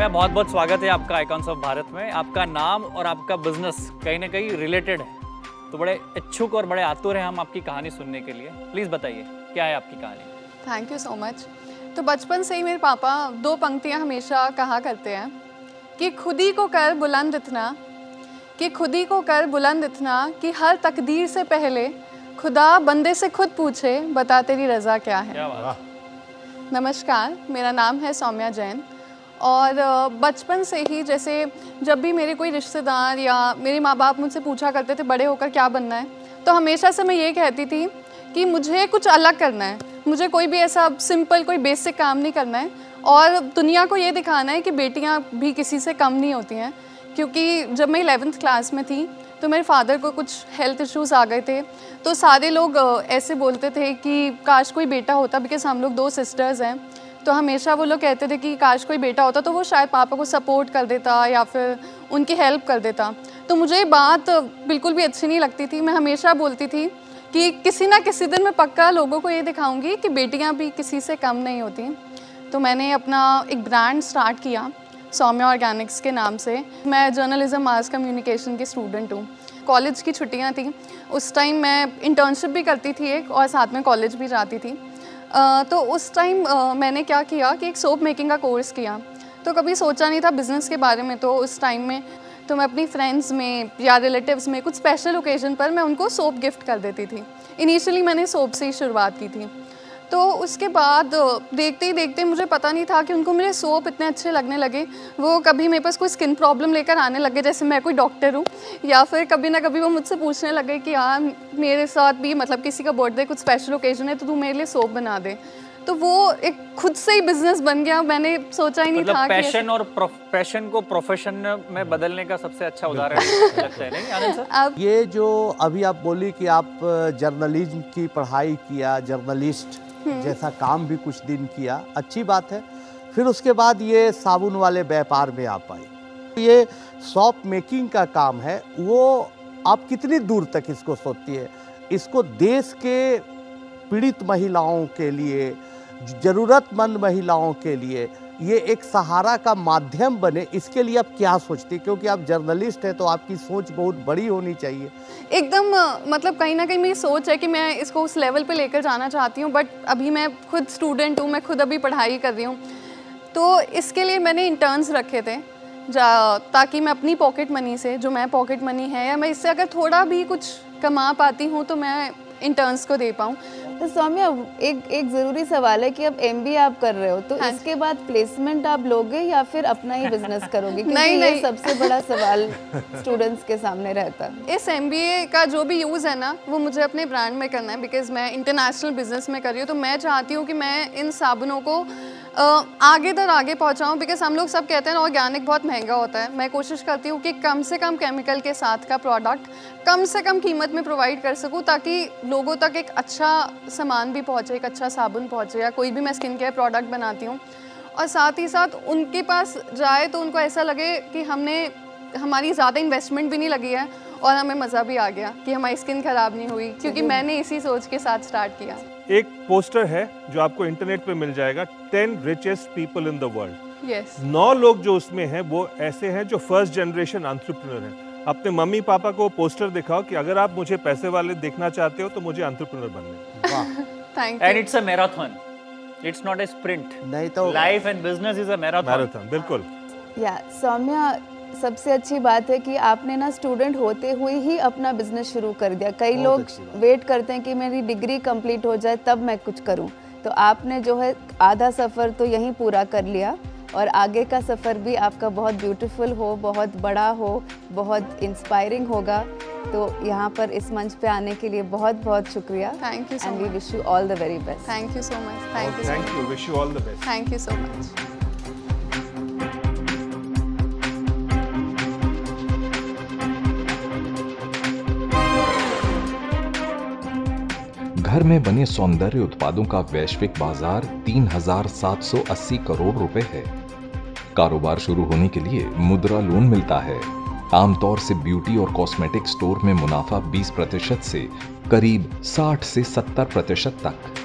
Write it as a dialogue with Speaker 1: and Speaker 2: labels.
Speaker 1: सौम्या, बहुत बहुत स्वागत है आपका आइकॉन्स ऑफ भारत में। आपका नाम और आपका बिजनेस कहीं ना कहीं रिलेटेड है, तो बड़े इच्छुक और बड़े आतुर हैं हम आपकी कहानी सुनने के लिए। प्लीज़ बताइए क्या है आपकी कहानी।
Speaker 2: Thank you so much. तो बचपन से ही मेरे पापा दो पंक्तियाँ हमेशा कहा करते हैं कि खुद ही को कर बुलंद इतना, कि खुद ही को कर बुलंद इतना कि हर तकदीर से पहले खुदा बंदे से खुद पूछे बता तेरी रज़ा क्या है।
Speaker 1: क्या बात।
Speaker 2: नमस्कार, मेरा नाम है सौम्या जैन। और बचपन से ही जैसे जब भी मेरे कोई रिश्तेदार या मेरे माँ बाप मुझसे पूछा करते थे बड़े होकर क्या बनना है, तो हमेशा से मैं ये कहती थी कि मुझे कुछ अलग करना है, मुझे कोई भी ऐसा सिंपल कोई बेसिक काम नहीं करना है और दुनिया को ये दिखाना है कि बेटियाँ भी किसी से कम नहीं होती हैं। क्योंकि जब मैं 11th क्लास में थी तो मेरे फादर को कुछ हेल्थ इश्यूज़ आ गए थे, तो सारे लोग ऐसे बोलते थे कि काश कोई बेटा होता, बिकॉज़ हम लोग 2 सिस्टर्स हैं। तो हमेशा वो लोग कहते थे कि काश कोई बेटा होता तो वो शायद पापा को सपोर्ट कर देता या फिर उनकी हेल्प कर देता। तो मुझे ये बात बिल्कुल भी अच्छी नहीं लगती थी। मैं हमेशा बोलती थी कि किसी ना किसी दिन मैं पक्का लोगों को ये दिखाऊंगी कि बेटियां भी किसी से कम नहीं होती। तो मैंने अपना एक ब्रांड स्टार्ट किया सौम्या ऑर्गेनिक्स के नाम से। मैं जर्नलिज्म मास कम्युनिकेशन की स्टूडेंट हूँ। कॉलेज की छुट्टियाँ थी, उस टाइम मैं इंटर्नशिप भी करती थी एक, और साथ में कॉलेज भी जाती थी। तो उस टाइम मैंने क्या किया कि एक सोप मेकिंग का कोर्स किया। तो कभी सोचा नहीं था बिज़नेस के बारे में। तो उस टाइम में तो मैं अपनी फ्रेंड्स में या रिलेटिव्स में कुछ स्पेशल ओकेजन पर मैं उनको सोप गिफ्ट कर देती थी। इनिशियली मैंने सोप से ही शुरुआत की थी। तो उसके बाद देखते ही देखते मुझे पता नहीं था कि उनको मेरे सोप इतने अच्छे लगने लगे। वो कभी मेरे पास कोई स्किन प्रॉब्लम लेकर आने लगे, जैसे मैं कोई डॉक्टर हूँ, या फिर कभी ना कभी वो मुझसे पूछने लगे कि यार मेरे साथ भी मतलब किसी का बर्थडे कुछ स्पेशल ओकेजन है तो तू मेरे लिए सोप बना दे। तो वो एक खुद से ही बिजनेस बन गया। मैंने सोचा ही नहीं था कि
Speaker 1: पैशन और पैशन को प्रोफेशन में बदलने का सबसे अच्छा उदाहरण लगता है, नहीं आनंद सर?
Speaker 3: अब ये जो अभी आप बोली कि आप जर्नलिज्म की पढ़ाई किया, जर्नलिस्ट जैसा काम भी कुछ दिन किया, अच्छी बात है। फिर उसके बाद ये साबुन वाले व्यापार में आप आई। ये सोप मेकिंग का काम है, वो आप कितनी दूर तक इसको सोचती है? इसको देश के पीड़ित महिलाओं के लिए, ज़रूरतमंद महिलाओं के लिए ये एक सहारा का माध्यम बने, इसके लिए आप क्या सोचती? क्योंकि आप जर्नलिस्ट हैं तो आपकी सोच बहुत बड़ी होनी चाहिए।
Speaker 2: एकदम मतलब कहीं ना कहीं मेरी सोच है कि मैं इसको उस लेवल पे लेकर जाना चाहती हूँ, बट अभी मैं खुद स्टूडेंट हूँ, मैं खुद अभी पढ़ाई कर रही हूँ। तो इसके लिए मैंने इंटर्न्स रखे थे ताकि मैं अपनी पॉकेट मनी से, जो मैं पॉकेट मनी है या मैं इससे अगर थोड़ा भी कुछ कमा पाती हूँ तो मैं इंटर्न्स को दे पाऊँ।
Speaker 4: तो सौम्या, एक ज़रूरी सवाल है कि अब MBA आप कर रहे हो तो इसके बाद प्लेसमेंट आप लोगे या फिर अपना ही बिजनेस करोगे? क्योंकि ये सबसे बड़ा सवाल स्टूडेंट्स के सामने रहता है।
Speaker 2: इस MBA का जो भी यूज़ है ना वो मुझे अपने ब्रांड में करना है, बिकॉज मैं इंटरनेशनल बिजनेस में कर रही हूँ। तो मैं चाहती हूँ कि मैं इन साबुनों को आगे पहुँचाऊँ, बिकॉज हम लोग सब कहते हैं ऑर्गेनिक बहुत महंगा होता है। मैं कोशिश करती हूँ कि कम से कम केमिकल के साथ का प्रोडक्ट कम से कम कीमत में प्रोवाइड कर सकूँ, ताकि लोगों तक एक अच्छा सामान भी पहुँचे, एक अच्छा साबुन पहुँचे, या कोई भी मैं स्किन केयर प्रोडक्ट बनाती हूँ और साथ ही साथ उनके पास जाए तो उनको ऐसा लगे कि हमारी ज़्यादा इन्वेस्टमेंट भी नहीं लगी है और हमें मज़ा भी आ गया कि हमारी स्किन ख़राब नहीं हुई, क्योंकि मैंने इसी सोच के साथ स्टार्ट किया।
Speaker 5: एक पोस्टर है जो आपको इंटरनेट पे मिल जाएगा, 10 richest people in the world।
Speaker 2: Yes.
Speaker 5: 9 लोग जो उसमें हैं वो ऐसे हैं जो फर्स्ट जनरेशन एंटरप्रेन्योर हैं। अपने मम्मी पापा को पोस्टर दिखाओ कि अगर आप मुझे पैसे वाले देखना चाहते हो तो मुझे एंटरप्रेन्योर बनना है।
Speaker 2: Thank you.
Speaker 1: And it's a marathon, it's not a sprint.
Speaker 3: नहीं तो
Speaker 1: life and business is a marathon.
Speaker 5: बिल्कुल।
Speaker 4: या सौम्या, सबसे अच्छी बात है कि आपने ना स्टूडेंट होते हुए ही अपना बिजनेस शुरू कर दिया। कई लोग वेट करते हैं कि मेरी डिग्री कंप्लीट हो जाए तब मैं कुछ करूं, तो आपने जो है आधा सफ़र तो यहीं पूरा कर लिया और आगे का सफ़र भी आपका बहुत ब्यूटीफुल हो, बहुत बड़ा हो, बहुत इंस्पायरिंग होगा। तो यहाँ पर इस मंच पे आने के लिए बहुत बहुत शुक्रिया।
Speaker 2: Thank you so much.
Speaker 4: And we wish you all the very best.
Speaker 2: Thank you so much.
Speaker 5: Thank you. Wish you all the best.
Speaker 2: Thank you so much.
Speaker 6: घर में बने सौंदर्य उत्पादों का वैश्विक बाजार 3,780 करोड़ रुपए है। कारोबार शुरू होने के लिए मुद्रा लोन मिलता है। आमतौर से ब्यूटी और कॉस्मेटिक स्टोर में मुनाफा 20% से करीब 60 से 70% तक।